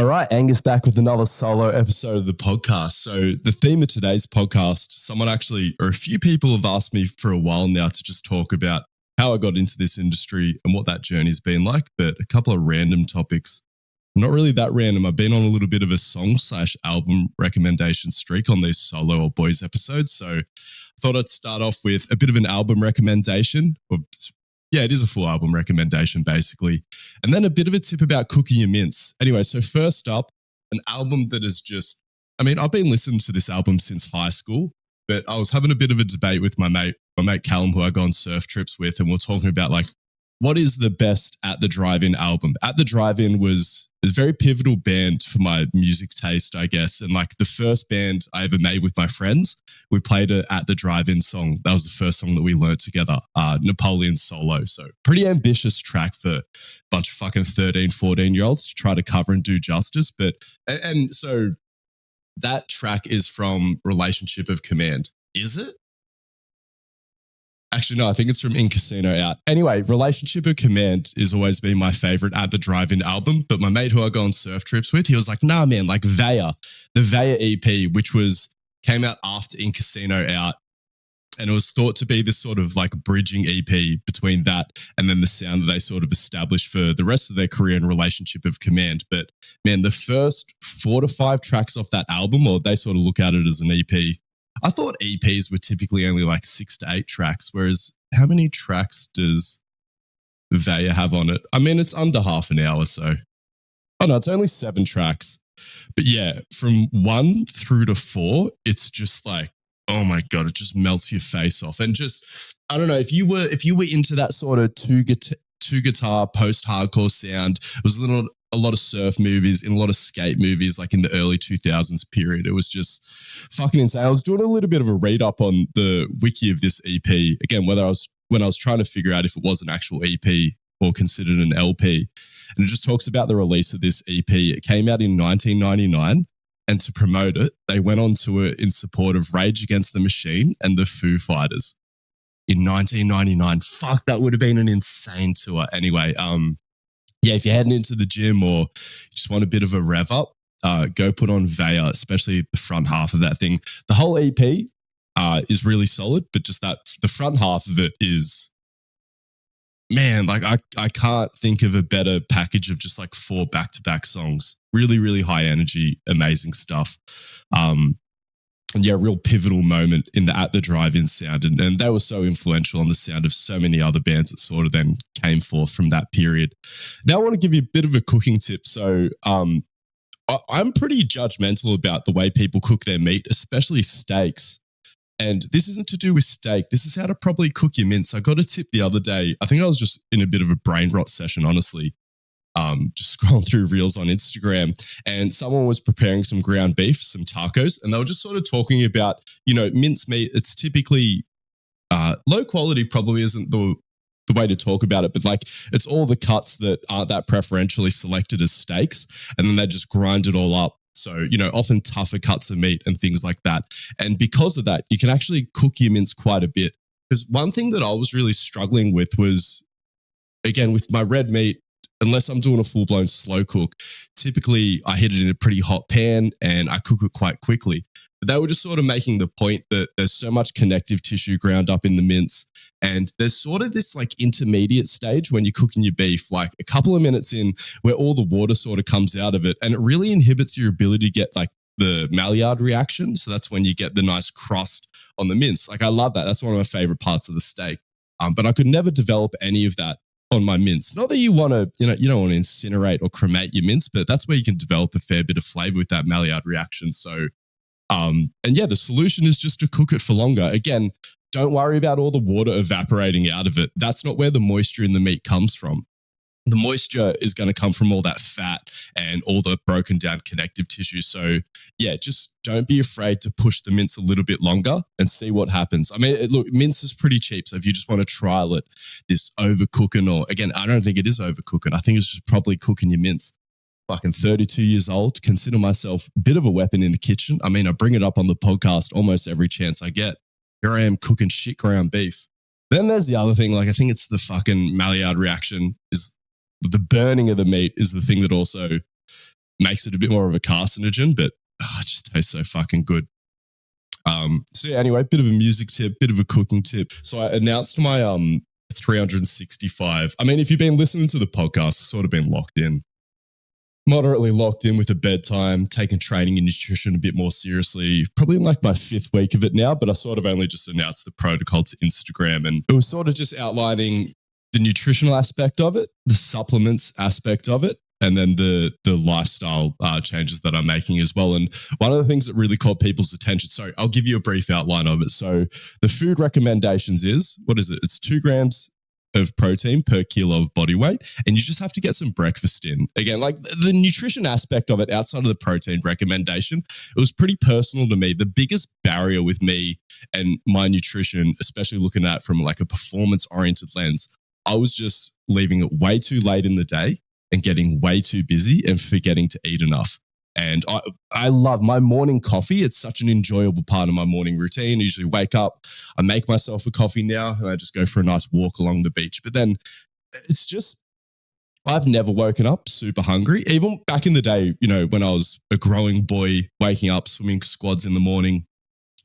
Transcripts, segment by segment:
All right, Angus back with another solo episode of the podcast. So the theme of today's podcast, someone actually, or a few people have asked me for a while now to just talk about how I got into this industry and what that journey's been like, but a couple of random topics. Not really that random. I've been on a little bit of a song/album recommendation streak on these solo or boys episodes. So I thought I'd start off with a bit of an album recommendation, yeah, it is a full album recommendation, basically. And then a bit of a tip about cooking your mince. Anyway, so first up, an album that is just, I've been listening to this album since high school, but I was having a bit of a debate with my mate Callum, who I go on surf trips with, and we're talking about like, what is the best At the Drive-In album? At the Drive-In was a very pivotal band for my music taste, I guess. And like the first band I ever made with my friends, we played a At the Drive-In song. That was the first song that we learned together, Napoleon Solo. So pretty ambitious track for a bunch of fucking 13, 14-year-olds to try to cover and do justice. And so that track is from Relationship of Command. Is it? Actually, no, I think it's from In Casino Out. Anyway, Relationship of Command has always been my favorite At the Drive-In album. But my mate who I go on surf trips with, he was like, nah, man, like Vaya, the Vaya EP, which came out after In Casino Out. And it was thought to be this sort of like bridging EP between that and then the sound that they sort of established for the rest of their career in Relationship of Command. But man, the first 4 to 5 tracks off that album, or they sort of look at it as an EP, I thought EPs were typically only like 6 to 8 tracks, whereas how many tracks does Vaya have on it? It's under half an hour, so. Oh no, it's only 7 tracks. But yeah, from 1 through to 4, it's just like, oh my God, it just melts your face off. And just, I don't know, if you were into that sort of two guitar post-hardcore sound, it was a lot of surf movies, in a lot of skate movies, like in the early 2000s period. It was just fucking insane. I was doing a little bit of a read up on the wiki of this EP. Again, when I was trying to figure out if it was an actual EP or considered an LP. And it just talks about the release of this EP. It came out in 1999. And to promote it, they went on to it in support of Rage Against the Machine and the Foo Fighters in 1999. Fuck, that would have been an insane tour. Anyway, yeah, if you're heading into the gym or you just want a bit of a rev up, go put on Vaya, especially the front half of that thing. The whole EP is really solid, but just the front half of it is, man, like I can't think of a better package of just like 4 back-to-back songs. Really, really high energy, amazing stuff. And yeah, real pivotal moment in the At the Drive-In sound. And they were so influential on the sound of so many other bands that sort of then came forth from that period. Now I want to give you a bit of a cooking tip. So I'm pretty judgmental about the way people cook their meat, especially steaks. And this isn't to do with steak. This is how to properly cook your mince. I got a tip the other day. I think I was just in a bit of a brain rot session, honestly. Just scrolling through reels on Instagram, and someone was preparing some ground beef, some tacos, and they were just sort of talking about, mince meat. It's typically low quality, probably isn't the way to talk about it, but like it's all the cuts that aren't that preferentially selected as steaks, and then they just grind it all up. So, often tougher cuts of meat and things like that. And because of that, you can actually cook your mince quite a bit. Because one thing that I was really struggling with was, again, with my red meat, unless I'm doing a full-blown slow cook, typically I hit it in a pretty hot pan and I cook it quite quickly. But they were just sort of making the point that there's so much connective tissue ground up in the mince, and there's sort of this like intermediate stage when you're cooking your beef, like a couple of minutes in where all the water sort of comes out of it, and it really inhibits your ability to get like the Maillard reaction. So that's when you get the nice crust on the mince. Like I love that. That's one of my favorite parts of the steak. But I could never develop any of that on my mince. Not that you want to, you don't want to incinerate or cremate your mince, but that's where you can develop a fair bit of flavor with that Maillard reaction. So, and yeah, the solution is just to cook it for longer. Again, don't worry about all the water evaporating out of it. That's not where the moisture in the meat comes from. The moisture is going to come from all that fat and all the broken down connective tissue. So yeah, just don't be afraid to push the mince a little bit longer and see what happens. Look, mince is pretty cheap. So if you just want to trial it, this overcooking, or again, I don't think it is overcooking. I think it's just probably cooking your mince. Fucking 32 years old, consider myself a bit of a weapon in the kitchen. I bring it up on the podcast almost every chance I get. Here I am cooking shit ground beef. Then there's the other thing, like I think it's the fucking Maillard reaction, is the burning of the meat is the thing that also makes it a bit more of a carcinogen, but it just tastes so fucking good. So yeah, anyway, bit of a music tip, bit of a cooking tip. So I announced my 365. I mean, if you've been listening to the podcast, I've sort of been moderately locked in with a bedtime, taking training and nutrition a bit more seriously, probably in like my 5th week of it now, but I sort of only just announced the protocol to Instagram, and it was sort of just outlining the nutritional aspect of it, the supplements aspect of it, and then the lifestyle changes that I'm making as well. And one of the things that really caught people's attention, so I'll give you a brief outline of it. So the food recommendations is, what is it? It's 2 grams of protein per kilo of body weight, and you just have to get some breakfast in. Again, like the nutrition aspect of it outside of the protein recommendation, it was pretty personal to me. The biggest barrier with me and my nutrition, especially looking at it from like a performance-oriented lens, I was just leaving it way too late in the day and getting way too busy and forgetting to eat enough. And I love my morning coffee. It's such an enjoyable part of my morning routine. I usually wake up, I make myself a coffee now, and I just go for a nice walk along the beach. But then it's just, I've never woken up super hungry. Even back in the day, you know, when I was a growing boy, waking up, swimming squads in the morning,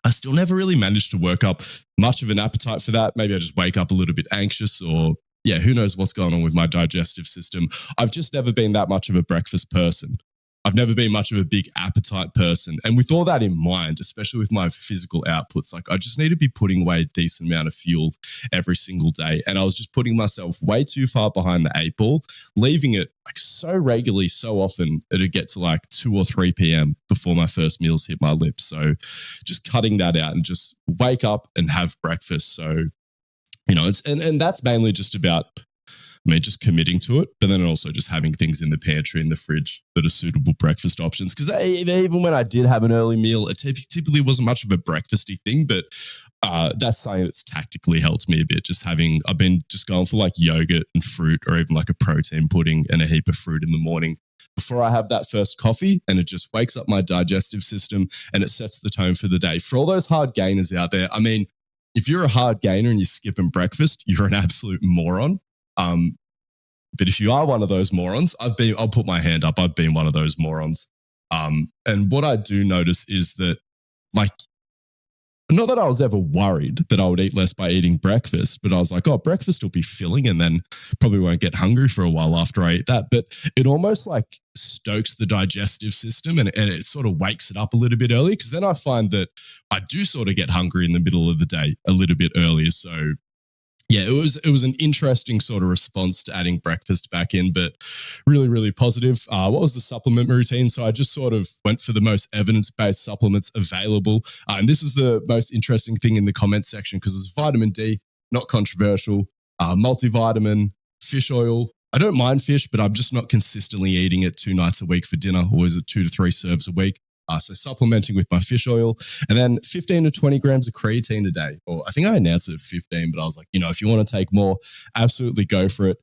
I still never really managed to work up much of an appetite for that. Maybe I just wake up a little bit anxious, or yeah, who knows what's going on with my digestive system. I've just never been that much of a breakfast person. I've never been much of a big appetite person. And with all that in mind, especially with my physical outputs, like I just need to be putting away a decent amount of fuel every single day. And I was just putting myself way too far behind the 8 ball, leaving it like so regularly, so often it'd get to like 2 or 3 p.m. before my first meals hit my lips. So just cutting that out and just wake up and have breakfast. So, you know, it's and that's mainly just about, I mean, just committing to it, but then also just having things in the pantry and the fridge that are suitable breakfast options. Because even when I did have an early meal, it typically wasn't much of a breakfasty thing, but that's something that's tactically helped me a bit. I've been just going for like yogurt and fruit, or even like a protein pudding and a heap of fruit in the morning before I have that first coffee, and it just wakes up my digestive system and it sets the tone for the day. For all those hard gainers out there, I mean, if you're a hard gainer and you're skipping breakfast, you're an absolute moron. But if you are one of those morons, I'll put my hand up. I've been one of those morons. And what I do notice is that, like, not that I was ever worried that I would eat less by eating breakfast, but I was like, oh, breakfast will be filling and then probably won't get hungry for a while after I eat that. But it almost like stokes the digestive system, and it sort of wakes it up a little bit early, because then I find that I do sort of get hungry in the middle of the day a little bit earlier. So yeah, it was an interesting sort of response to adding breakfast back in, but really, really positive. What was the supplement routine? So I just sort of went for the most evidence-based supplements available. And this is the most interesting thing in the comments section, because it's vitamin D, not controversial, multivitamin, fish oil. I don't mind fish, but I'm just not consistently eating it 2 nights a week for dinner, or is it 2 to 3 serves a week? So supplementing with my fish oil, and then 15 to 20 grams of creatine a day. Or I think I announced it at 15, but I was like, you know, if you want to take more, absolutely go for it.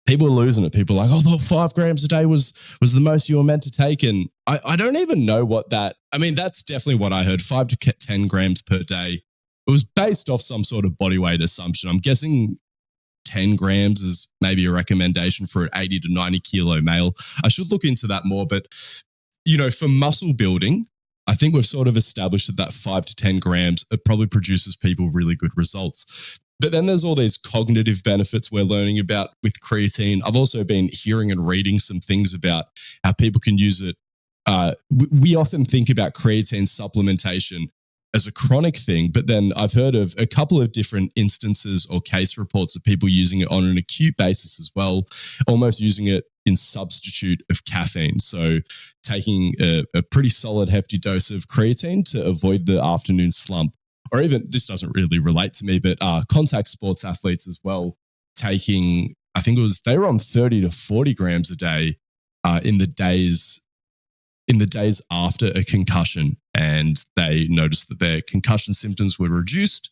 People are losing it. People are like, oh, 5 grams a day was the most you were meant to take. And I don't even know what that, I mean, that's definitely what I heard, 5 to 10 grams per day. It was based off some sort of body weight assumption. I'm guessing 10 grams is maybe a recommendation for an 80 to 90 kilo male. I should look into that more, but you know, for muscle building, I think we've sort of established that 5 to 10 grams, it probably produces people really good results. But then there's all these cognitive benefits we're learning about with creatine. I've also been hearing and reading some things about how people can use it. We often think about creatine supplementation as a chronic thing, but then I've heard of a couple of different instances or case reports of people using it on an acute basis as well, almost using it in substitute of caffeine. So taking a pretty solid, hefty dose of creatine to avoid the afternoon slump. Or even, this doesn't really relate to me, but contact sports athletes as well, taking, I think they were on 30 to 40 grams a day in the days after a concussion, and they noticed that their concussion symptoms were reduced.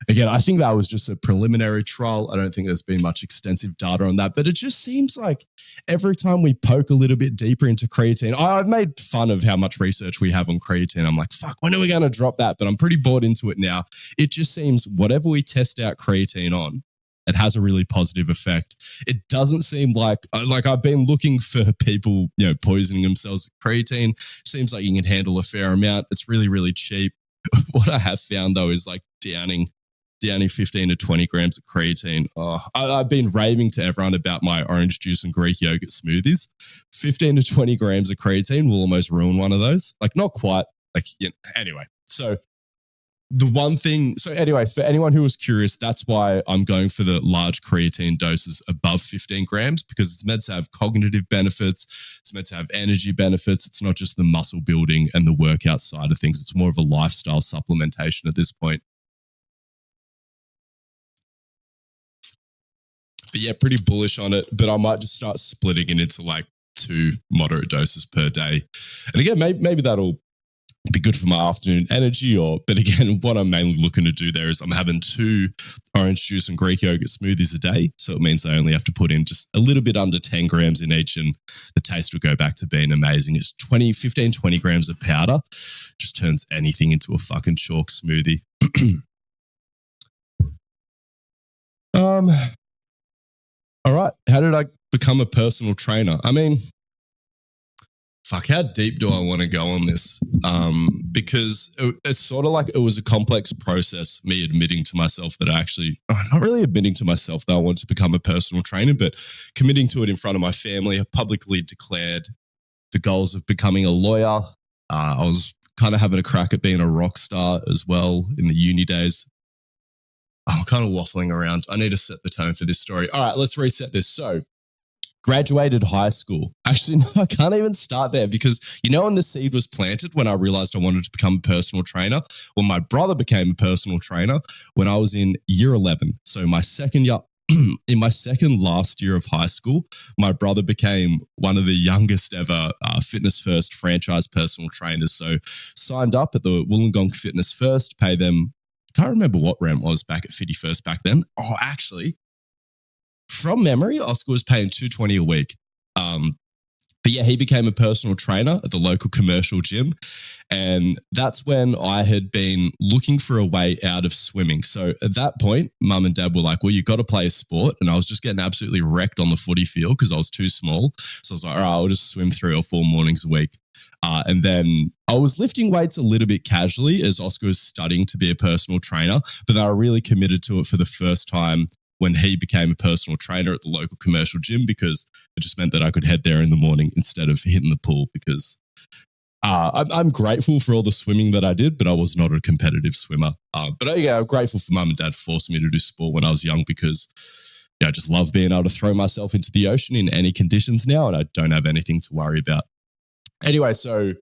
Again, I think that was just a preliminary trial. I don't think there's been much extensive data on that, but it just seems like every time we poke a little bit deeper into creatine, I've made fun of how much research we have on creatine. I'm like, fuck, when are we going to drop that? But I'm pretty bought into it now. It just seems whatever we test out creatine on, It has a really positive effect. It doesn't seem like I've been looking for people, poisoning themselves with creatine. Seems like you can handle a fair amount. It's really, really cheap. What I have found though is like downing 15 to 20 grams of creatine. I've been raving to everyone about my orange juice and Greek yogurt smoothies. 15 to 20 grams of creatine will almost ruin one of those. Like not quite. Anyway. So for anyone who was curious, that's why I'm going for the large creatine doses above 15 grams, because it's meant to have cognitive benefits. It's meant to have energy benefits. It's not just the muscle building and the workout side of things. It's more of a lifestyle supplementation at this point. But yeah, pretty bullish on it, but I might just start splitting it into like 2 moderate doses per day. And again, maybe that'll be good for my afternoon energy, but again, what I'm mainly looking to do there is I'm having 2 orange juice and Greek yogurt smoothies a day. So it means I only have to put in just a little bit under 10 grams in each, and the taste will go back to being amazing. It's 20 grams of powder. Just turns anything into a fucking chalk smoothie. All right. How did I become a personal trainer? I mean, how deep do I want to go on this? Because it's sort of like it was a complex process, me admitting to myself that not really admitting to myself that I wanted to become a personal trainer, but committing to it in front of my family. I publicly declared the goals of becoming a lawyer. I was kind of having a crack at being a rock star as well in the uni days. I'm kind of waffling around. I need to set the tone for this story. All right, let's reset this. So, graduated high school. Actually, no, I can't even start there because when the seed was planted, when I realized I wanted to become a personal trainer, well, my brother became a personal trainer when I was in year 11. So my second year, in my second last year of high school, my brother became one of the youngest ever Fitness First franchise personal trainers. So signed up at the Wollongong Fitness First, pay them, can't remember what rent was back at Fitty First back then. Oh, actually, from memory, Oscar was paying $220 a week. But yeah, he became a personal trainer at the local commercial gym. And that's when I had been looking for a way out of swimming. So at that point, mum and dad were like, well, you've got to play a sport. And I was just getting absolutely wrecked on the footy field because I was too small. So I was like, all right, I'll just swim 3 or 4 mornings a week. And then I was lifting weights a little bit casually as Oscar was studying to be a personal trainer. But then I really committed to it for the first time when he became a personal trainer at the local commercial gym, because it just meant that I could head there in the morning instead of hitting the pool, because I'm grateful for all the swimming that I did, but I was not a competitive swimmer. But yeah, I'm grateful for mum and dad forcing me to do sport when I was young, because I just love being able to throw myself into the ocean in any conditions now, and I don't have anything to worry about. Anyway, so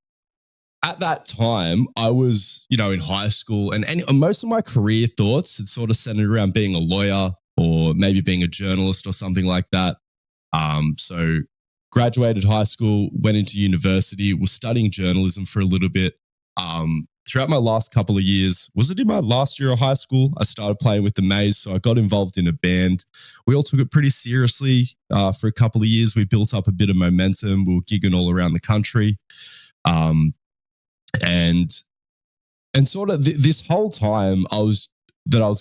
at that time, I was, in high school, and most of my career thoughts had sort of centered around being a lawyer, or maybe being a journalist or something like that. So graduated high school, went into university, was studying journalism for a little bit. Throughout my last couple of years, was it in my last year of high school, I started playing with the Maze. So I got involved in a band. We all took it pretty seriously for a couple of years. We built up a bit of momentum. We were gigging all around the country. And sort of this whole time I was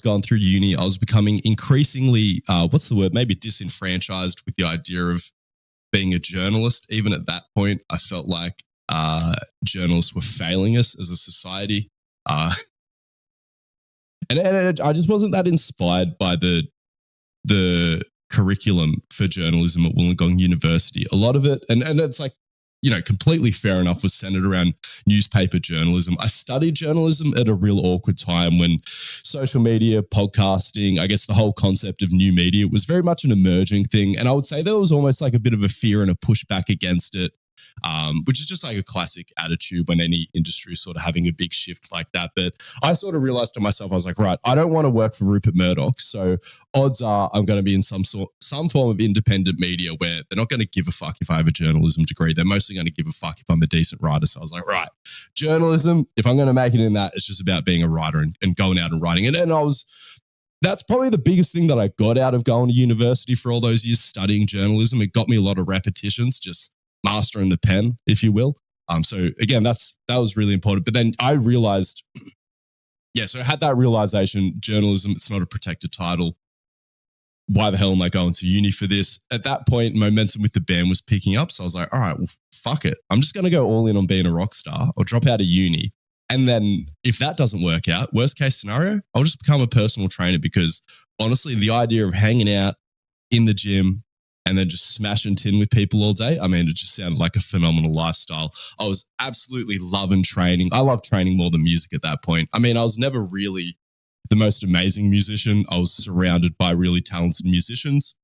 going through uni, I was becoming increasingly, maybe disenfranchised with the idea of being a journalist. Even at that point, I felt like journalists were failing us as a society. And I just wasn't that inspired by the curriculum for journalism at Wollongong University. A lot of it, and it's like, completely fair enough, was centered around newspaper journalism. I studied journalism at a real awkward time when social media, podcasting, I guess the whole concept of new media was very much an emerging thing. And I would say there was almost like a bit of a fear and a pushback against it, which is just like a classic attitude when any industry is sort of having a big shift like that. But I sort of realized to myself, I was like, right, I don't want to work for Rupert Murdoch. So odds are I'm going to be in some form of independent media where they're not going to give a fuck if I have a journalism degree. They're mostly going to give a fuck if I'm a decent writer. So I was like, right, journalism, if I'm going to make it in that, it's just about being a writer and going out and writing. And that's probably the biggest thing that I got out of going to university for all those years studying journalism. It got me a lot of repetitions, just mastering the pen, if you will. So again, that was really important. But then I realized, so I had that realization, journalism, it's not a protected title. why the hell am I going to uni for this? At that point, momentum with the band was picking up. So I was like, all right, well, fuck it. I'm just going to go all in on being a rock star. I'll drop out of uni. And then if that doesn't work out, worst case scenario, I'll just become a personal trainer, because honestly, the idea of hanging out in the gym and then just smashing tin with people all day, I mean, it just sounded like a phenomenal lifestyle. I was absolutely loving training. I love training more than music at that point. I mean, I was never really the most amazing musician. I was surrounded by really talented musicians,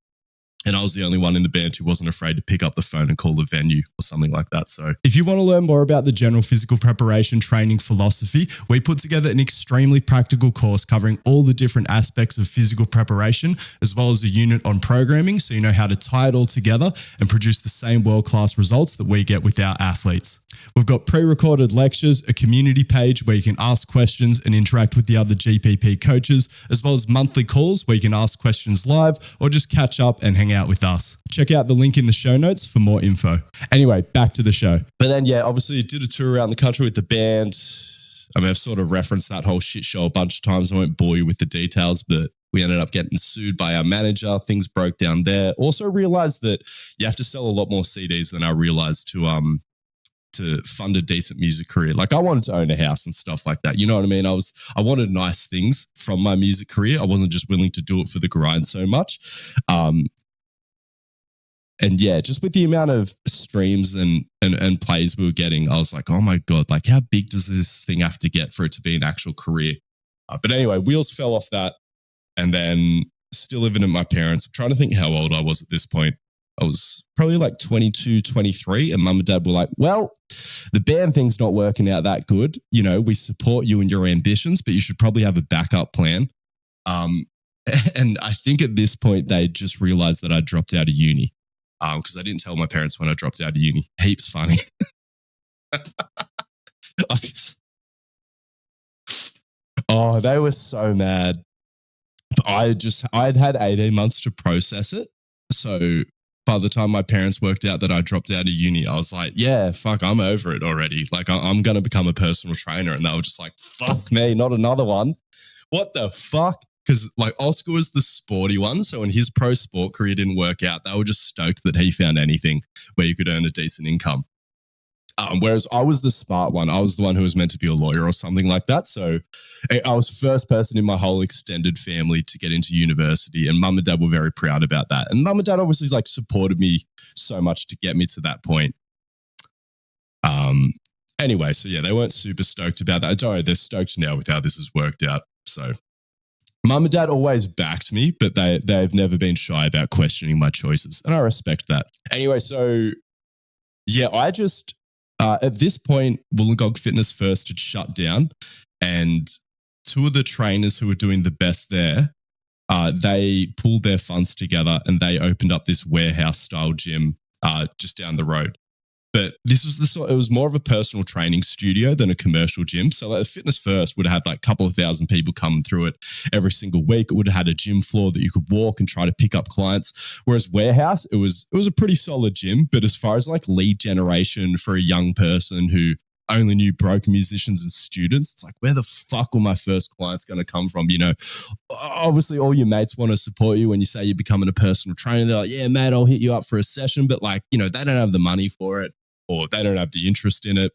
and I was the only one in the band who wasn't afraid to pick up the phone and call the venue or something like that. So if you want to learn more about the general physical preparation training philosophy, we put together an extremely practical course covering all the different aspects of physical preparation, as well as a unit on programming, so you know how to tie it all together and produce the same world-class results that we get with our athletes. We've got pre-recorded lectures, a community page where you can ask questions and interact with the other GPP coaches, as well as monthly calls where you can ask questions live or just catch up and hang out with us. Check out the link in the show notes for more info. Anyway, back to the show. But then, yeah, obviously did a tour around the country with the band. I mean, I've sort of referenced that whole shit show a bunch of times. I won't bore you with the details, but we ended up getting sued by our manager. Things broke down there. Also realized that you have to sell a lot more CDs than I realized to fund a decent music career. Like, I wanted to own a house and stuff like that. You know what I mean? I wanted nice things from my music career. I wasn't just willing to do it for the grind so much. And yeah, just with the amount of streams and plays we were getting, I was like, oh my God, like how big does this thing have to get for it to be an actual career? But anyway, wheels fell off that. And then still living at my parents. I'm trying to think how old I was at this point. I was probably like 22, 23. And mum and dad were like, well, the band thing's not working out that good. You know, we support you and your ambitions, but you should probably have a backup plan. And I think at this point, they just realized that I dropped out of uni. Because I didn't tell my parents when I dropped out of uni. Heaps funny. Oh, they were so mad. But I'd had 18 months to process it. So by the time my parents worked out that I dropped out of uni, I was like, yeah, fuck, I'm over it already. Like, I'm going to become a personal trainer. And they were just like, fuck me, not another one. What the fuck? Because like Oscar was the sporty one. So when his pro sport career didn't work out, they were just stoked that he found anything where you could earn a decent income. Whereas I was the smart one. I was the one who was meant to be a lawyer or something like that. So I was the first person in my whole extended family to get into university, and mum and dad were very proud about that. And mum and dad obviously like supported me so much to get me to that point. Anyway, so yeah, they weren't super stoked about that. They're stoked now with how this has worked out. So mum and dad always backed me, but they've never been shy about questioning my choices. And I respect that. Anyway, so yeah, I just, at this point, Wollongong Fitness First had shut down, and two of the trainers who were doing the best there, they pulled their funds together and they opened up this warehouse style gym just down the road. But this was it was more of a personal training studio than a commercial gym. So like Fitness First would have had like a couple of thousand people coming through it every single week. It would have had a gym floor that you could walk and try to pick up clients. Whereas Warehouse, it was a pretty solid gym. But as far as like lead generation for a young person who only knew broke musicians and students, it's like, where the fuck were my first clients going to come from? You know, obviously all your mates want to support you when you say you're becoming a personal trainer. They're like, yeah, mate, I'll hit you up for a session. But like, you know, they don't have the money for it, or they don't have the interest in it.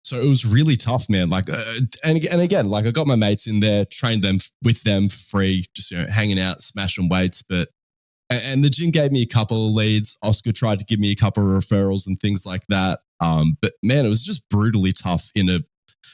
So it was really tough, man. Like, and again, like I got my mates in there, trained them with them for free, just, you know, hanging out, smashing weights. And the gym gave me a couple of leads. Oscar tried to give me a couple of referrals and things like that. But man, it was just brutally tough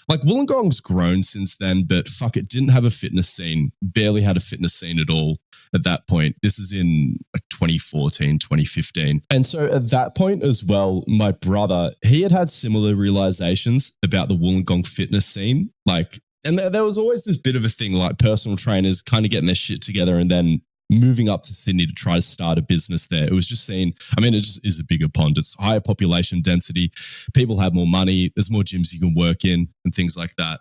like Wollongong's grown since then, but fuck, it didn't have a fitness scene, barely had a fitness scene at all at that point. This is in like 2014, 2015. And so at that point as well, my brother, he had similar realizations about the Wollongong fitness scene. Like, and there was always this bit of a thing, like personal trainers kind of getting their shit together and then moving up to Sydney to try to start a business there. It was just seen, I mean, it just is a bigger pond. It's higher population density. People have more money. There's more gyms you can work in and things like that.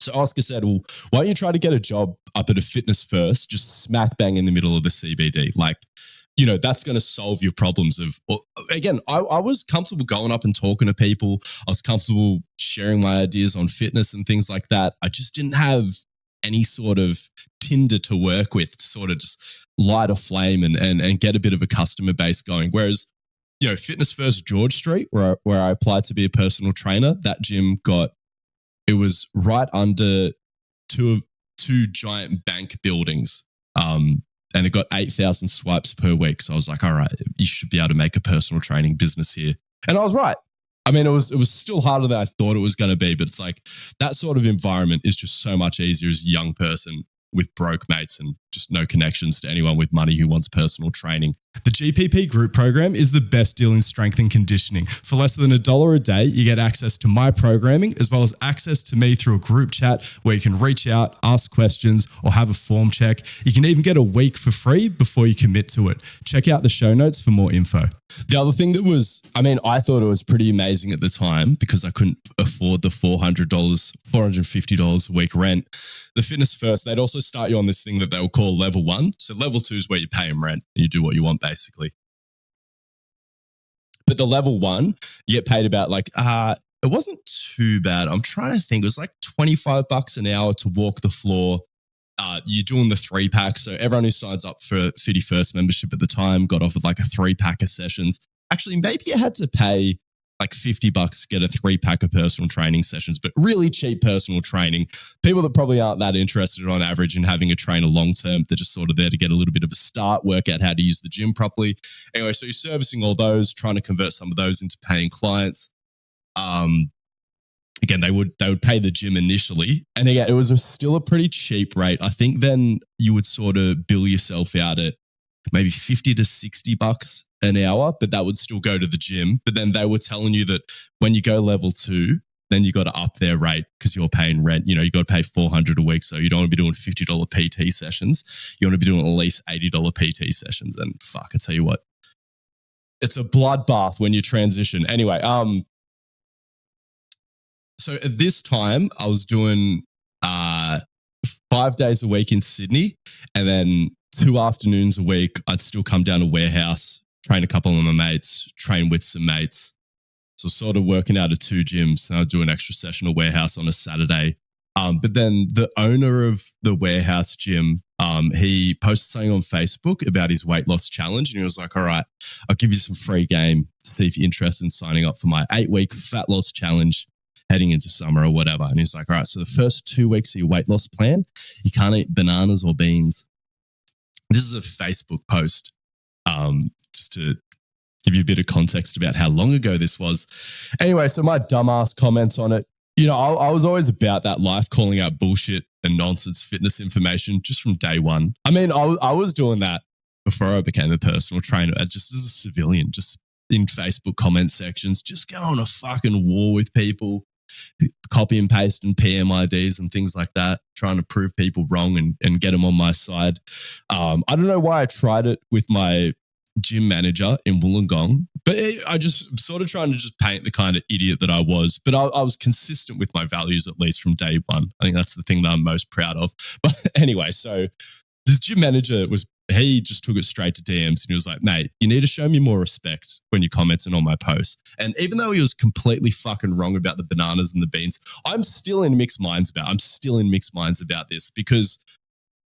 So Oscar said, well, why don't you try to get a job up at a Fitness First, just smack bang in the middle of the CBD? Like, you know, that's going to solve your problems of, well, again, I was comfortable going up and talking to people. I was comfortable sharing my ideas on fitness and things like that. I just didn't have any sort of tinder to work with to sort of just light a flame and get a bit of a customer base going. Whereas, Fitness First George Street, where I applied to be a personal trainer, that gym it was right under two giant bank buildings. And it got 8,000 swipes per week. So I was like, all right, you should be able to make a personal training business here. And I was right. I mean, it was still harder than I thought it was going to be, but it's like that sort of environment is just so much easier as a young person with broke mates and just no connections to anyone with money who wants personal training. The GPP group program is the best deal in strength and conditioning. For less than $1 a day, you get access to my programming as well as access to me through a group chat where you can reach out, ask questions, or have a form check. You can even get a week for free before you commit to it. Check out the show notes for more info. The other thing I thought it was pretty amazing at the time because I couldn't afford the $450 a week rent. The Fitness First, they'd also start you on this thing that they will call level 1. So level 2 is where you pay them rent and you do what you want basically. But the level 1, you get paid about it wasn't too bad. I'm trying to think. It was like $25 an hour to walk the floor. You're doing the 3-pack. So everyone who signs up for Fitty First membership at the time got offered like a 3-pack of sessions. Actually, maybe you had to pay like $50 to get a 3-pack of personal training sessions, but really cheap personal training. People that probably aren't that interested on average in having a trainer long-term, they're just sort of there to get a little bit of a start, work out how to use the gym properly. Anyway, so you're servicing all those, trying to convert some of those into paying clients. Again, they would pay the gym initially. And again, it was still a pretty cheap rate. I think then you would sort of bill yourself out at maybe $50 to $60 an hour, but that would still go to the gym. But then they were telling you that when you go level 2, then you got to up their rate because you're paying rent. You got to pay $400 a week. So you don't want to be doing $50 PT sessions. You want to be doing at least $80 PT sessions. And fuck, I tell you what, it's a bloodbath when you transition. Anyway, so at this time I was doing 5 days a week in Sydney, and then 2 afternoons a week, I'd still come down to Warehouse, train a couple of my mates, train with some mates. So sort of working out of 2 gyms, and I'd do an extra session at Warehouse on a Saturday. But then the owner of the Warehouse gym, he posted something on Facebook about his weight loss challenge. And he was like, all right, I'll give you some free game to see if you're interested in signing up for my 8-week fat loss challenge heading into summer or whatever. And he's like, all right, so the first 2 weeks of your weight loss plan, you can't eat bananas or beans. This is a Facebook post, just to give you a bit of context about how long ago this was. Anyway, so my dumbass comments on it. I was always about that life, calling out bullshit and nonsense fitness information just from day one. I mean, I was doing that before I became a personal trainer, as a civilian, just in Facebook comment sections, just go on a fucking war with people, copy and paste and PM IDs and things like that, trying to prove people wrong and get them on my side. I don't know why I tried it with my gym manager in Wollongong, but I just sort of trying to just paint the kind of idiot that I was. But I was consistent with my values, at least from day one. I think that's the thing that I'm most proud of. But anyway, so this gym manager he just took it straight to DMs and he was like, mate, you need to show me more respect when you're commenting on my posts. And even though he was completely fucking wrong about the bananas and the beans, I'm still in mixed minds about this because,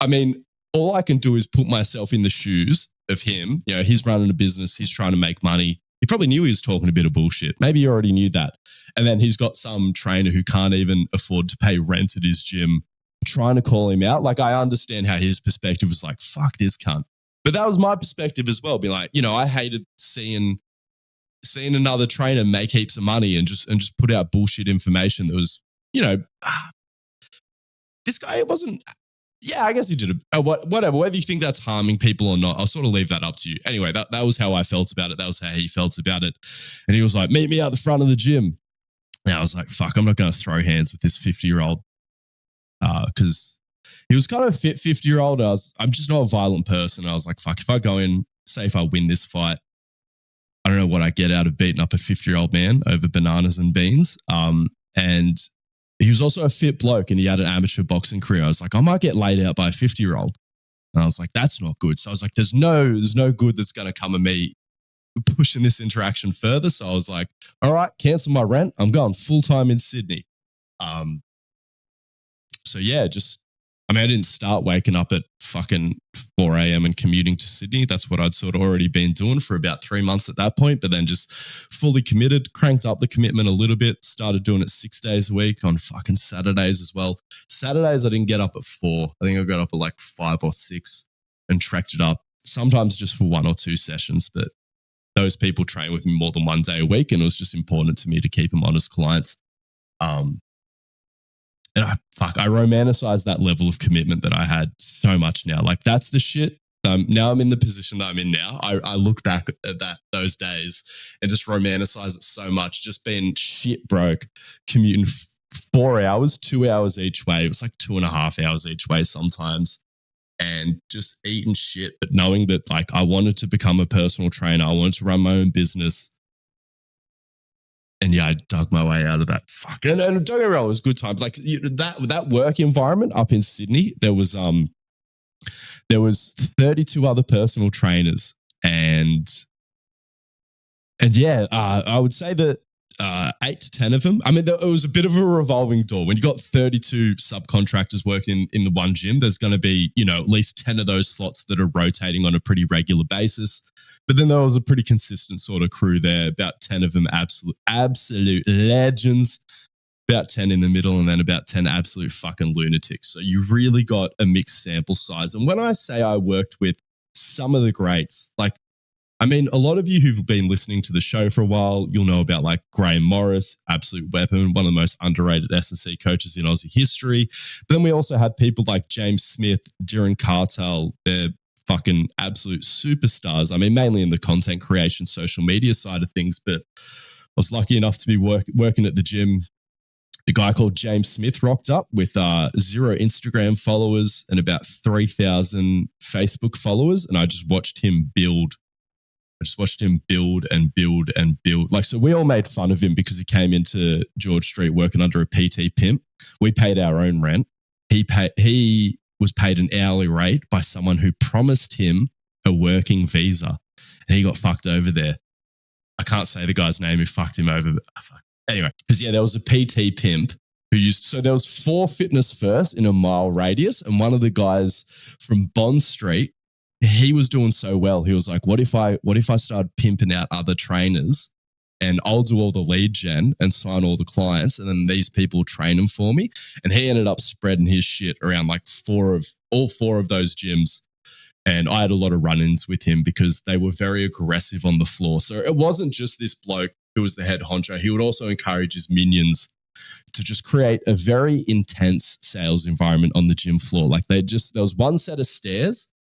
I mean, all I can do is put myself in the shoes of him. He's running a business. He's trying to make money. He probably knew he was talking a bit of bullshit. Maybe he already knew that. And then he's got some trainer who can't even afford to pay rent at his gym trying to call him out. Like, I understand how his perspective was like, fuck this cunt. But that was my perspective as well. Be like, I hated seeing another trainer make heaps of money and just put out bullshit information that was, this guy wasn't. Yeah, I guess he did whatever. Whether you think that's harming people or not, I'll sort of leave that up to you. Anyway, that was how I felt about it. That was how he felt about it. And he was like, meet me out the front of the gym. And I was like, fuck, I'm not going to throw hands with this 50-year-old. Because he was kind of a fit 50-year-old. I'm just not a violent person. I was like, fuck, if I go in, say if I win this fight, I don't know what I get out of beating up a 50-year-old man over bananas and beans. And he was also a fit bloke and he had an amateur boxing career. I was like, I might get laid out by a 50-year-old. And I was like, that's not good. So I was like, there's no good that's going to come of me pushing this interaction further. So I was like, all right, cancel my rent. I'm going full-time in Sydney. So yeah, just I mean, I didn't start waking up at fucking 4 a.m. and commuting to Sydney. That's what I'd sort of already been doing for about 3 months at that point, but then just fully committed, cranked up the commitment a little bit, started doing it 6 days a week on fucking Saturdays as well. Saturdays, I didn't get up at 4. I think I got up at like 5 or 6 and tracked it up, sometimes just for 1 or 2 sessions, but those people train with me more than 1 day a week, and it was just important to me to keep them on as clients. And I romanticize that level of commitment that I had so much now. Like, that's the shit. Now I'm in the position that I'm in now. I look back at those days and just romanticize it so much. Just being shit broke, commuting 4 hours, 2 hours each way. It was like 2.5 hours each way sometimes. And just eating shit, but knowing that like I wanted to become a personal trainer. I wanted to run my own business. And yeah, I dug my way out of that. Fuck. And don't get me wrong, it was good times. Like that work environment up in Sydney, there was 32 other personal trainers, and yeah, I would say that 8 to 10 of them. I mean, it was a bit of a revolving door. When you got 32 subcontractors working in the one gym, there's going to be, at least 10 of those slots that are rotating on a pretty regular basis. But then there was a pretty consistent sort of crew there, about 10 of them absolute legends, about 10 in the middle, and then about 10 absolute fucking lunatics. So you really got a mixed sample size. And when I say I worked with some of the greats, like, I mean, a lot of you who've been listening to the show for a while, you'll know about like Graham Morris, absolute weapon, one of the most underrated S&C coaches in Aussie history. But then we also had people like James Smith, Darren Cartel, they're fucking absolute superstars. I mean, mainly in the content creation, social media side of things, but I was lucky enough to be working at the gym. A guy called James Smith rocked up with 0 Instagram followers and about 3,000 Facebook followers. And I just watched him build. And build and build. Like, so we all made fun of him because he came into George Street working under a PT pimp. We paid our own rent. He was paid an hourly rate by someone who promised him a working visa, and he got fucked over there. I can't say the guy's name who fucked him over, but anyway, because there was a PT pimp who so there was 4 Fitness First in a mile radius, and one of the guys from Bond Street, he was doing so well. He was like, what if I started pimping out other trainers, and I'll do all the lead gen and sign all the clients, and then these people train them for me. And he ended up spreading his shit around like all four of those gyms. And I had a lot of run-ins with him because they were very aggressive on the floor. So it wasn't just this bloke who was the head honcho. He would also encourage his minions to just create a very intense sales environment on the gym floor. Like there was one set of stairs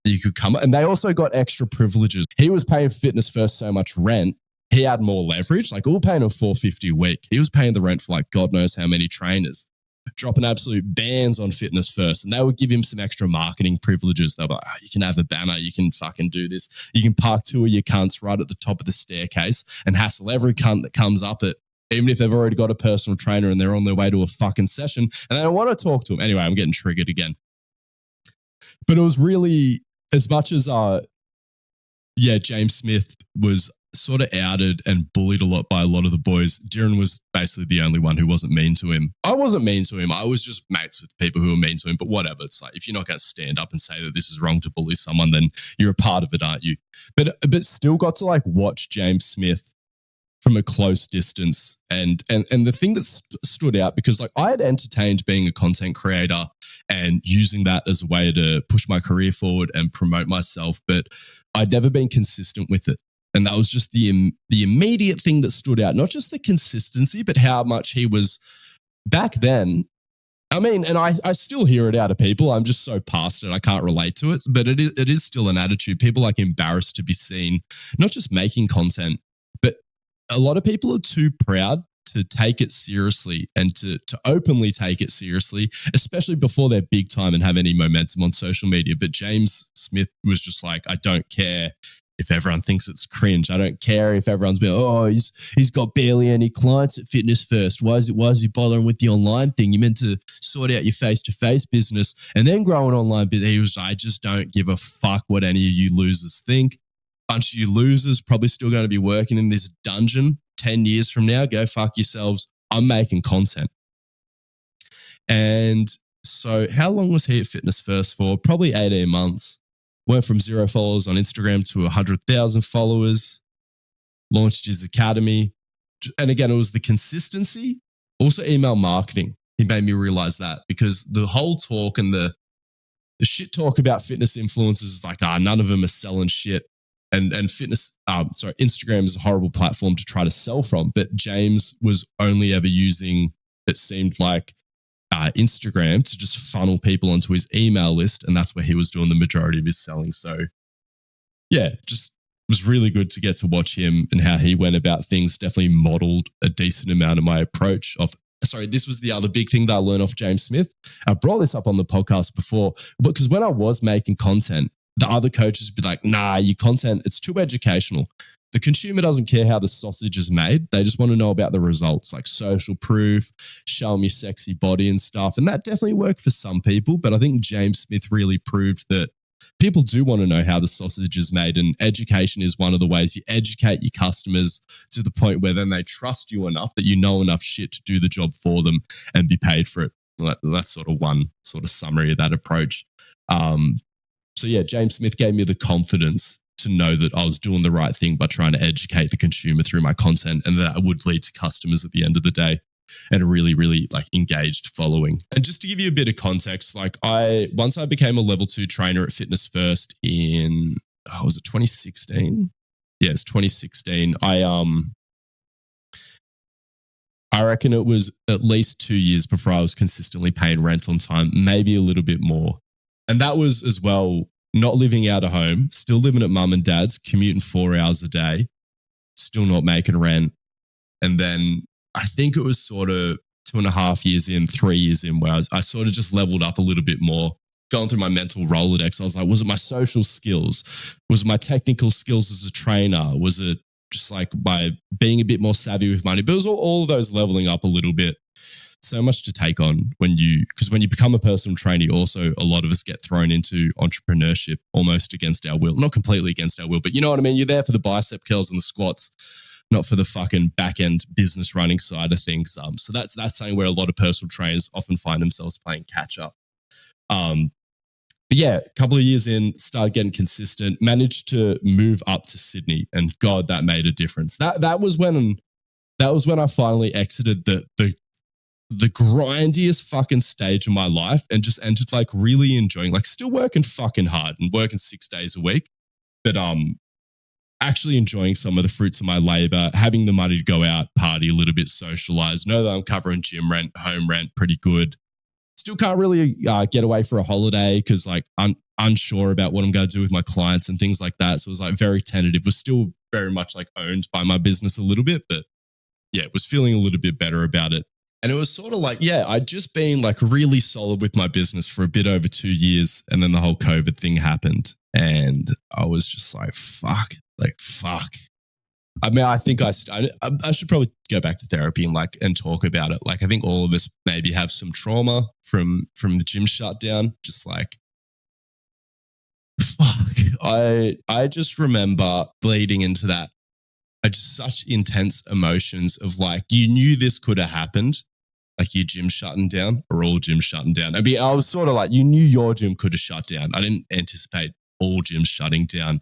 that you could come, and they also got extra privileges. He was paying Fitness First so much rent, he had more leverage. Like, we were paying him $450 a week. He was paying the rent for like God knows how many trainers, dropping absolute bans on Fitness First. And they would give him some extra marketing privileges. They'll be like, you can have a banner, you can fucking do this. You can park 2 of your cunts right at the top of the staircase and hassle every cunt that comes up it, even if they've already got a personal trainer and they're on their way to a fucking session and they don't want to talk to him. Anyway, I'm getting triggered again. But it was really, as much as, James Smith was sort of outed and bullied a lot by a lot of the boys, Darren was basically the only one who wasn't mean to him. I wasn't mean to him. I was just mates with people who were mean to him, but whatever. It's like, if you're not going to stand up and say that this is wrong to bully someone, then you're a part of it, aren't you? But still got to like watch James Smith from a close distance. And the thing that stood out, because like I had entertained being a content creator and using that as a way to push my career forward and promote myself, but I'd never been consistent with it. And that was just the immediate thing that stood out, not just the consistency, but how much he was back then. I mean, and I still hear it out of people. I'm just so past it, I can't relate to it. But it is still an attitude. People like embarrassed to be seen, not just making content, but a lot of people are too proud to take it seriously and to openly take it seriously, especially before they're big time and have any momentum on social media. But James Smith was just like, I don't care if everyone thinks it's cringe. I don't care if everyone's been, he's got barely any clients at Fitness First. Why is he bothering with the online thing? You meant to sort out your face-to-face business and then grow an online business. He was like, I just don't give a fuck what any of you losers think. Bunch of you losers probably still going to be working in this dungeon 10 years from now. Go fuck yourselves. I'm making content. And So how long was he at Fitness First for? Probably 18 months. Went from 0 followers on Instagram to 100,000 followers. Launched his academy. And again, it was the consistency. Also email marketing. He made me realize that, because the whole talk and the shit talk about fitness influencers is like, none of them are selling shit. And Instagram is a horrible platform to try to sell from. But James was only ever using, it seemed like, Instagram to just funnel people onto his email list. And that's where he was doing the majority of his selling. So yeah, just was really good to get to watch him and how he went about things. Definitely modeled a decent amount of my approach of, this was the other big thing that I learned off James Smith. I brought this up on the podcast before, because when I was making content, the other coaches would be like, nah, your content, it's too educational. The consumer doesn't care how the sausage is made. They just want to know about the results, like social proof, show them your sexy body and stuff. And that definitely worked for some people. But I think James Smith really proved that people do want to know how the sausage is made. And education is one of the ways you educate your customers to the point where then they trust you enough that you know enough shit to do the job for them and be paid for it. That's sort of one sort of summary of that approach. So yeah, James Smith gave me the confidence to know that I was doing the right thing by trying to educate the consumer through my content, and that would lead to customers at the end of the day and a really, really like engaged following. And just to give you a bit of context, like once I became a level 2 trainer at Fitness First in, was it 2016? Yeah, it's 2016. I reckon it was at least 2 years before I was consistently paying rent on time, maybe a little bit more. And that was as well, not living out of home, still living at mum and dad's, commuting 4 hours a day, still not making rent. And then I think it was sort of 2.5 years in, 3 years in, where I sort of just leveled up a little bit more, going through my mental Rolodex. I was like, was it my social skills? Was it my technical skills as a trainer? Was it just like by being a bit more savvy with money? But it was all of those leveling up a little bit. So much to take on because when you become a personal trainer, also a lot of us get thrown into entrepreneurship almost against our will, not completely against our will, but you know what I mean? You're there for the bicep curls and the squats, not for the fucking back end business running side of things. So that's something where a lot of personal trainers often find themselves playing catch up. But yeah, a couple of years in, started getting consistent, managed to move up to Sydney, and God, that made a difference. That was when I finally exited the grindiest fucking stage of my life and just entered like really enjoying, like still working fucking hard and working 6 days a week, but actually enjoying some of the fruits of my labor, having the money to go out, party a little bit, socialize, know that I'm covering gym rent, home rent pretty good. Still can't really get away for a holiday because like I'm unsure about what I'm going to do with my clients and things like that. So it was like very tentative. Was still very much like owned by my business a little bit, but yeah, was feeling a little bit better about it. And it was sort of like, yeah, I'd just been like really solid with my business for a bit over 2 years. And then the whole COVID thing happened. And I was just like, fuck. I mean, I think I should probably go back to therapy and talk about it. Like, I think all of us maybe have some trauma from the gym shutdown. Just like, fuck. I just remember bleeding into that. Such intense emotions of like, you knew this could have happened. Like your gym shutting down or all gyms shutting down. I mean, I was sort of like, you knew your gym could have shut down. I didn't anticipate all gyms shutting down.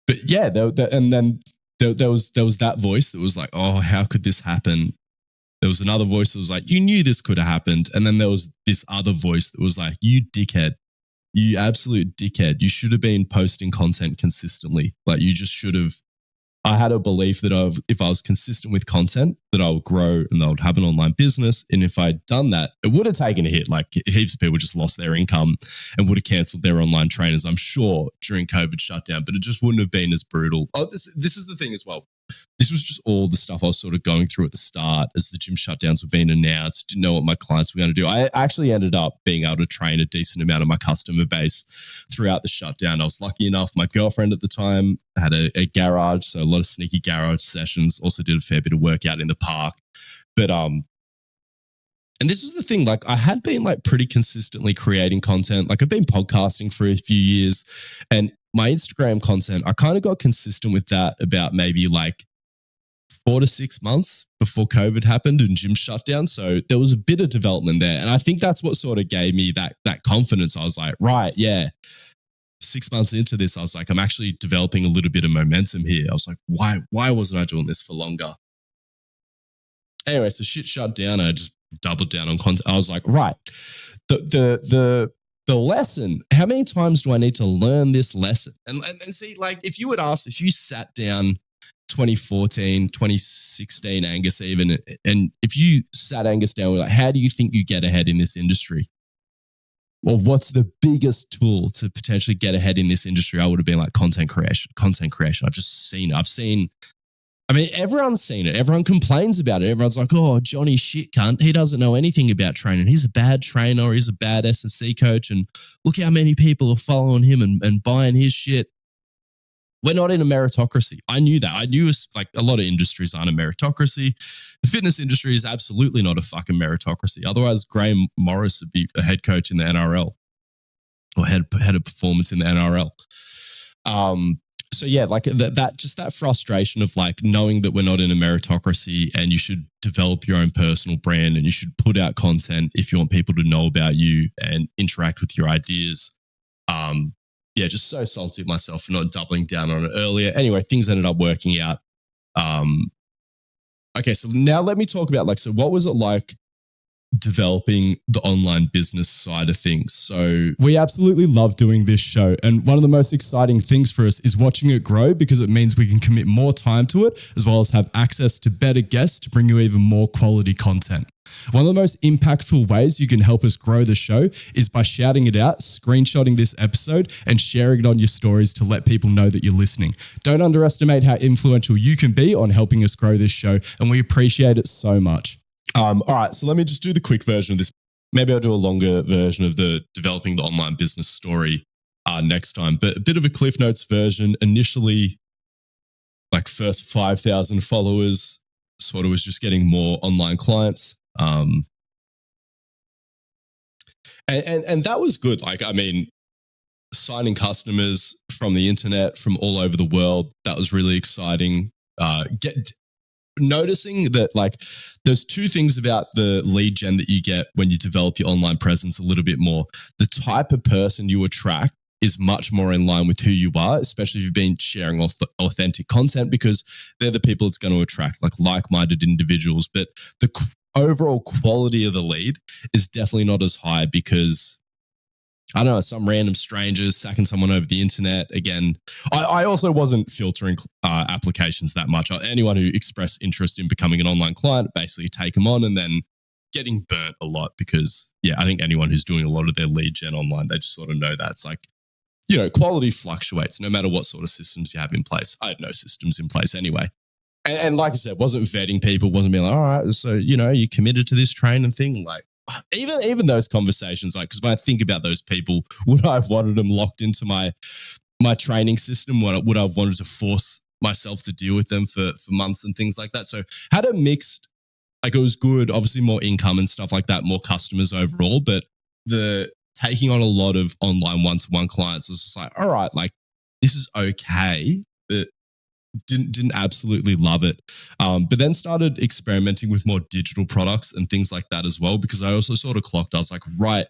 But yeah, and then there was that voice that was like, oh, how could this happen? There was another voice that was like, you knew this could have happened. And then there was this other voice that was like, you dickhead. You absolute dickhead. You should have been posting content consistently. Like you just should have. I had a belief that if I was consistent with content, that I would grow and I would have an online business. And if I'd done that, it would have taken a hit. Like heaps of people just lost their income and would have cancelled their online trainers, I'm sure, during COVID shutdown, but it just wouldn't have been as brutal. Oh, this is the thing as well. This was just all the stuff I was sort of going through at the start as the gym shutdowns were being announced, didn't know what my clients were going to do. I actually ended up being able to train a decent amount of my customer base throughout the shutdown. I was lucky enough. My girlfriend at the time had a garage, so a lot of sneaky garage sessions, also did a fair bit of workout in the park. But, and this was the thing, like I had been like pretty consistently creating content. Like I've been podcasting for a few years and my Instagram content, I kind of got consistent with that about maybe like 4 to 6 months before COVID happened and gym shut down. So there was a bit of development there. And I think that's what sort of gave me that confidence. I was like, right, yeah. 6 months into this, I was like, I'm actually developing a little bit of momentum here. I was like, why wasn't I doing this for longer? Anyway, so shit shut down. I just doubled down on content. I was like, right, the lesson, how many times do I need to learn this lesson? And see, like, if you sat down 2014, 2016, Angus even, and if you sat Angus down, like, how do you think you get ahead in this industry? Well, what's the biggest tool to potentially get ahead in this industry? I would have been like content creation. I've just seen it. Everyone's seen it. Everyone complains about it. Everyone's like, oh, Johnny shit cunt. He doesn't know anything about training. He's a bad trainer. He's a bad S&C coach. And look how many people are following him and buying his shit. We're not in a meritocracy. I knew that. I knew it's like a lot of industries aren't a meritocracy. The fitness industry is absolutely not a fucking meritocracy. Otherwise, Graham Morris would be a head coach in the NRL or head of performance in the NRL. So yeah, like that frustration of like knowing that we're not in a meritocracy and you should develop your own personal brand and you should put out content if you want people to know about you and interact with your ideas. Yeah, just so salty at myself for not doubling down on it earlier. Anyway, things ended up working out. Okay, so now let me talk about like, so what was it like developing the online business side of things? So we absolutely love doing this show. And one of the most exciting things for us is watching it grow because it means we can commit more time to it, as well as have access to better guests to bring you even more quality content. One of the most impactful ways you can help us grow the show is by shouting it out, screenshotting this episode, and sharing it on your stories to let people know that you're listening. Don't underestimate how influential you can be on helping us grow this show, and we appreciate it so much. All right, so let me just do the quick version of this. Maybe I'll do a longer version of the developing the online business story next time, but a bit of a Cliff Notes version. Initially, like first 5,000 followers, sort of was just getting more online clients. And that was good. Like, I mean, signing customers from the internet, from all over the world, that was really exciting. Noticing that like there's two things about the lead gen that you get when you develop your online presence a little bit more. The type of person you attract is much more in line with who you are, especially if you've been sharing authentic content, because they're the people it's going to attract, like like-minded individuals. But the overall quality of the lead is definitely not as high because, I don't know, some random strangers sacking someone over the internet. Again, I also wasn't filtering applications that much. Anyone who expressed interest in becoming an online client, basically take them on, and then getting burnt a lot because, yeah, I think anyone who's doing a lot of their lead gen online, they just sort of know that. It's like, you know, quality fluctuates no matter what sort of systems you have in place. I had no systems in place anyway. And like I said, wasn't vetting people, wasn't being like, all right, so, you know, you committed to this training thing. Like, even those conversations, like, because when I think about those people, would I have wanted them locked into my training system? Would I have wanted to force myself to deal with them for months and things like that? So had a mixed, like, it was good, obviously more income and stuff like that, more customers overall, but the taking on a lot of online one-to-one clients was just like, all right, like, this is okay, but didn't absolutely love it. But then started experimenting with more digital products and things like that as well, because I also sort of clocked, I was like, right,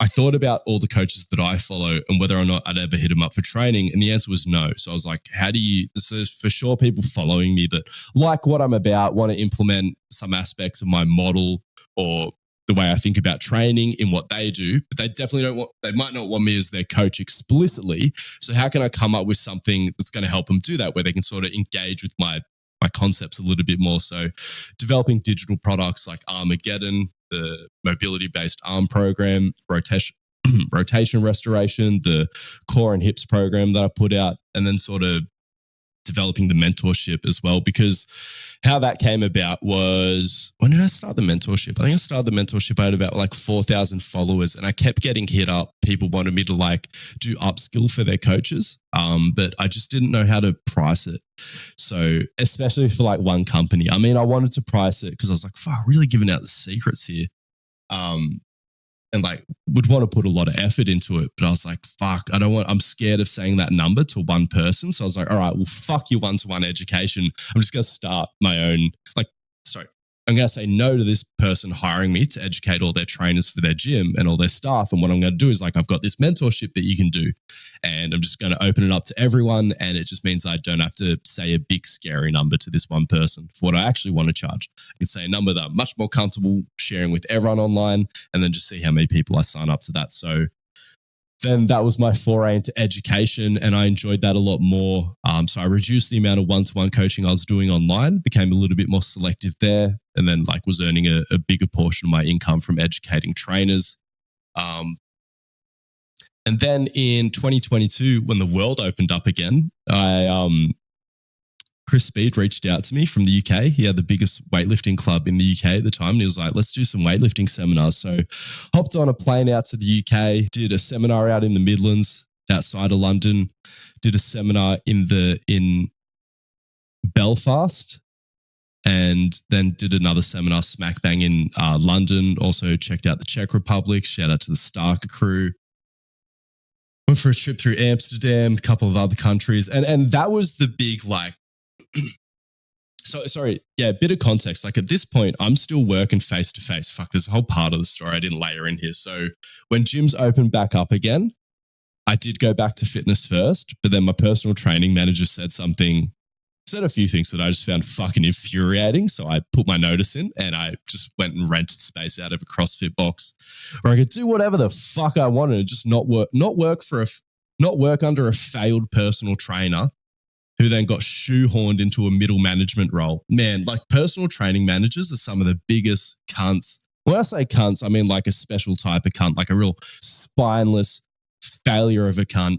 I thought about all the coaches that I follow and whether or not I'd ever hit them up for training. And the answer was no. So I was like, so for sure people following me that like what I'm about, want to implement some aspects of my model or the way I think about training in what they do, but they definitely they might not want me as their coach explicitly. So how can I come up with something that's going to help them do that, where they can sort of engage with my concepts a little bit more? So developing digital products like Armageddon, the mobility-based arm program, rotation restoration, the core and hips program that I put out, and then sort of developing the mentorship as well, because how that came about was, when did I start the mentorship? I think I started the mentorship, I had about like 4,000 followers, and I kept getting hit up. People wanted me to like do upskill for their coaches, but I just didn't know how to price it. So especially for like one company, I mean, I wanted to price it because I was like, fuck, really giving out the secrets here. and like would want to put a lot of effort into it. But I was like, fuck, I'm scared of saying that number to one person. So I was like, all right, well, fuck your one-to-one education. I'm just going to start my own, I'm going to say no to this person hiring me to educate all their trainers for their gym and all their staff. And what I'm going to do is like, I've got this mentorship that you can do, and I'm just going to open it up to everyone. And it just means I don't have to say a big scary number to this one person for what I actually want to charge. I can say a number that I'm much more comfortable sharing with everyone online, and then just see how many people I sign up to that. So then that was my foray into education, and I enjoyed that a lot more. So I reduced the amount of one-to-one coaching I was doing online, became a little bit more selective there, and then like was earning a bigger portion of my income from educating trainers. And then in 2022, when the world opened up again, Chris Speed reached out to me from the UK. He had the biggest weightlifting club in the UK at the time. And he was like, let's do some weightlifting seminars. So hopped on a plane out to the UK, did a seminar out in the Midlands outside of London, did a seminar in Belfast, and then did another seminar smack bang in London. Also checked out the Czech Republic. Shout out to the Starker crew. Went for a trip through Amsterdam, a couple of other countries. And that was the big like, bit of context. Like at this point, I'm still working face to face. Fuck, there's a whole part of the story I didn't layer in here. So when gyms opened back up again, I did go back to fitness first, but then my personal training manager said a few things that I just found fucking infuriating. So I put my notice in and I just went and rented space out of a CrossFit box where I could do whatever the fuck I wanted and just not work under a failed personal trainer who then got shoehorned into a middle management role. Man, like personal training managers are some of the biggest cunts. When I say cunts, I mean like a special type of cunt, like a real spineless failure of a cunt.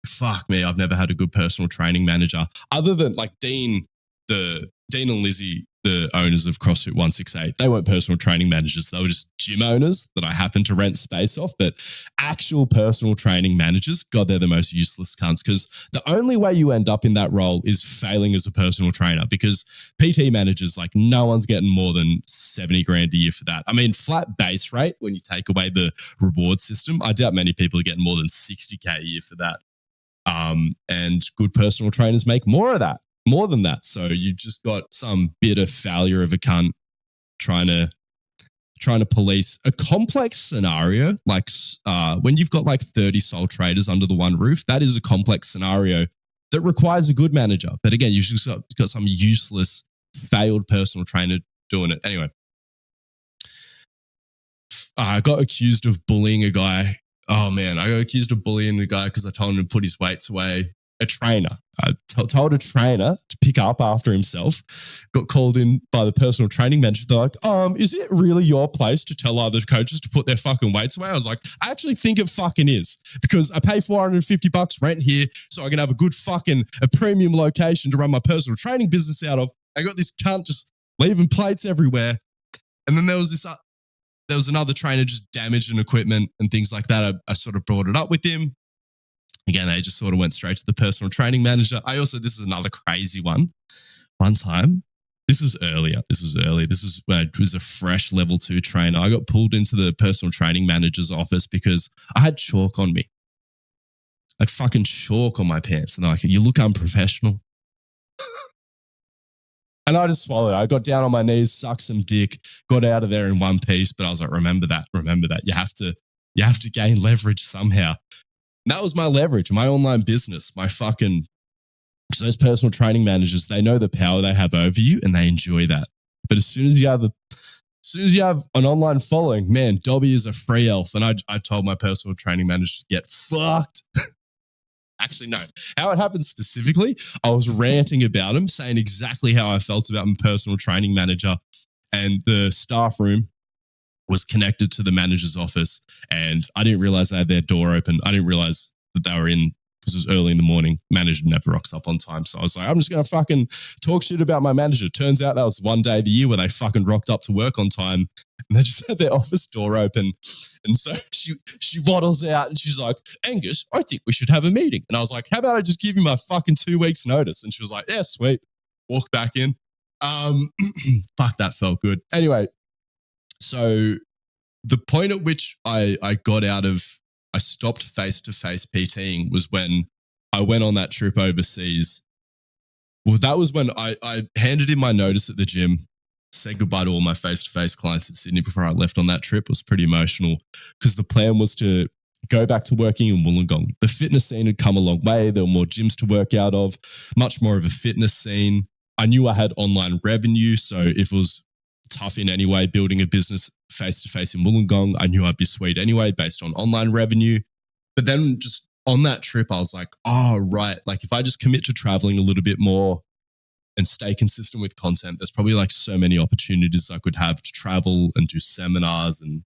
Fuck me, I've never had a good personal training manager other than like Dean and Lizzie, the owners of CrossFit 168. They weren't personal training managers. They were just gym owners that I happened to rent space off. But actual personal training managers, God, they're the most useless cunts, because the only way you end up in that role is failing as a personal trainer, because PT managers, like no one's getting more than 70 grand a year for that. I mean, flat base rate, when you take away the reward system, I doubt many people are getting more than 60K a year for that. And good personal trainers make more than that. So you just got some bitter failure of a cunt trying to police a complex scenario. Like when you've got like 30 sole traders under the one roof, that is a complex scenario that requires a good manager. But again, you've just got some useless failed personal trainer doing it. Anyway, I got accused of bullying a guy. Oh man, I got accused of bullying the guy because I told him to put his weights away. A trainer. I told a trainer to pick up after himself. Got called in by the personal training manager. They're like, is it really your place to tell other coaches to put their fucking weights away? I was like, I actually think it fucking is, because I pay $450 rent here so I can have a premium location to run my personal training business out of. I got this cunt just leaving plates everywhere. And then there was another trainer just damaging equipment and things like that. I sort of brought it up with him. Again, they just sort of went straight to the personal training manager. This is another crazy one. One time, this was earlier. This was when I was a fresh level 2 trainer. I got pulled into the personal training manager's office because I had chalk on me. I had fucking chalk on my pants. And they're like, you look unprofessional. And I just swallowed it. I got down on my knees, sucked some dick, got out of there in one piece. But I was like, remember that. You have to gain leverage somehow. And that was my leverage, my online business, because those personal training managers, they know the power they have over you and they enjoy that. But as soon as you have an online following, man, Dobby is a free elf. And I told my personal training manager to get fucked. Actually, no. How it happened specifically, I was ranting about him, saying exactly how I felt about my personal training manager, and the staff room was connected to the manager's office, and I didn't realize they had their door open. I didn't realize that they were in, because it was early in the morning. Manager never rocks up on time. So I was like, I'm just going to fucking talk shit about my manager. Turns out that was one day of the year where they fucking rocked up to work on time, and they just had their office door open. And so she waddles out and she's like, Angus, I think we should have a meeting. And I was like, how about I just give you my fucking 2 weeks notice? And she was like, yeah, sweet. Walk back in. Fuck, that felt good. Anyway, so the point at which I stopped face-to-face PTing was when I went on that trip overseas. Well, that was when I handed in my notice at the gym, said goodbye to all my face-to-face clients in Sydney before I left on that trip. It was pretty emotional because the plan was to go back to working in Wollongong. The fitness scene had come a long way. There were more gyms to work out of, much more of a fitness scene. I knew I had online revenue, so if it was tough in any way building a business face-to-face in Wollongong, I knew I'd be sweet anyway based on online revenue. But then just on that trip, I was like, oh, right. Like if I just commit to traveling a little bit more and stay consistent with content, there's probably like so many opportunities I could have to travel and do seminars and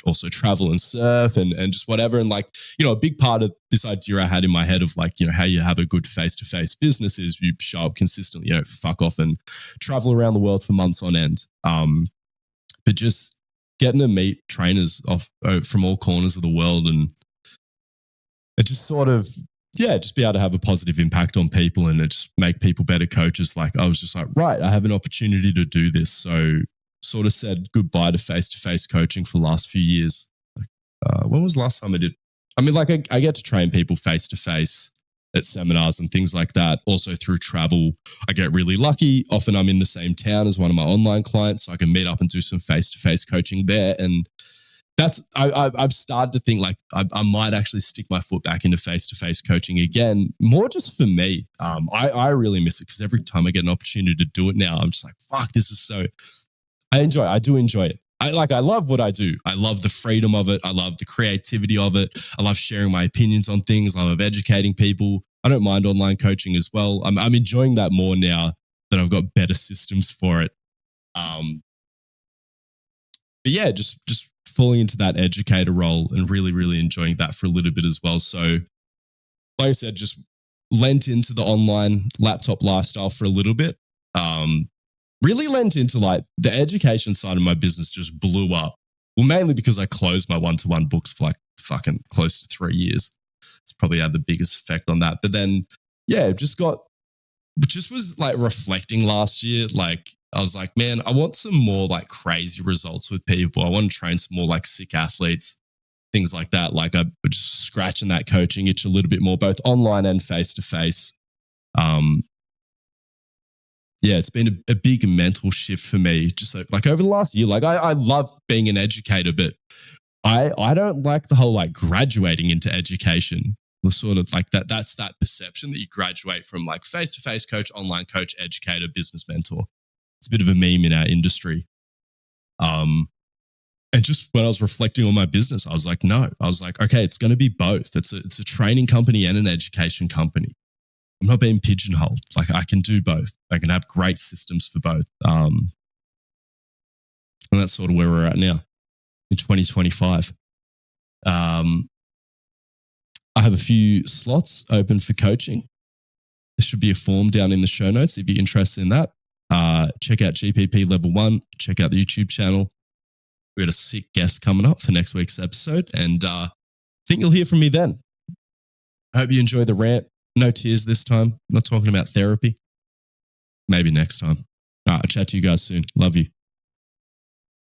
also travel and surf and just whatever. And like, you know, a big part of this idea I had in my head of like, you know, how you have a good face-to-face business is you show up consistently, you know, fuck off and travel around the world for months on end. But just getting to meet trainers from all corners of the world and it just sort of, yeah, just be able to have a positive impact on people and it just make people better coaches. Like I was just like, right, I have an opportunity to do this. So sort of said goodbye to face-to-face coaching for the last few years. When was the last time I did? I mean, like I get to train people face-to-face at seminars and things like that. Also through travel, I get really lucky. Often I'm in the same town as one of my online clients, so I can meet up and do some face-to-face coaching there. And that's I've started to think like I might actually stick my foot back into face-to-face coaching again, more just for me. I really miss it because every time I get an opportunity to do it now, I'm just like, fuck, this is so. I do enjoy it. I love what I do. I love the freedom of it. I love the creativity of it. I love sharing my opinions on things. I love educating people. I don't mind online coaching as well. I'm enjoying that more now that I've got better systems for it. But yeah, just falling into that educator role and really, really enjoying that for a little bit as well. So like I said, just lent into the online laptop lifestyle for a little bit. Really lent into like the education side of my business just blew up. Well, mainly because I closed my one-to-one books for like fucking close to 3 years. It's probably had the biggest effect on that. But then, yeah, just was like reflecting last year. Like I was like, man, I want some more like crazy results with people. I want to train some more like sick athletes, things like that. Like I'm just scratching that coaching itch a little bit more, both online and face-to-face. Yeah, it's been a big mental shift for me. Just like over the last year, like I love being an educator, but I don't like the whole like graduating into education. The sort of like that's that perception that you graduate from like face-to-face coach, online coach, educator, business mentor. It's a bit of a meme in our industry. And just when I was reflecting on my business, I was like, no. I was like, okay, it's going to be both. It's a training company and an education company. I'm not being pigeonholed. Like I can do both. I can have great systems for both. And that's sort of where we're at now in 2025. I have a few slots open for coaching. There should be a form down in the show notes if you're interested in that. Check out GPP Level 1. Check out the YouTube channel. We got a sick guest coming up for next week's episode. And I think you'll hear from me then. I hope you enjoy the rant. No tears this time. I'm not talking about therapy. Maybe next time. All right, I'll chat to you guys soon. Love you.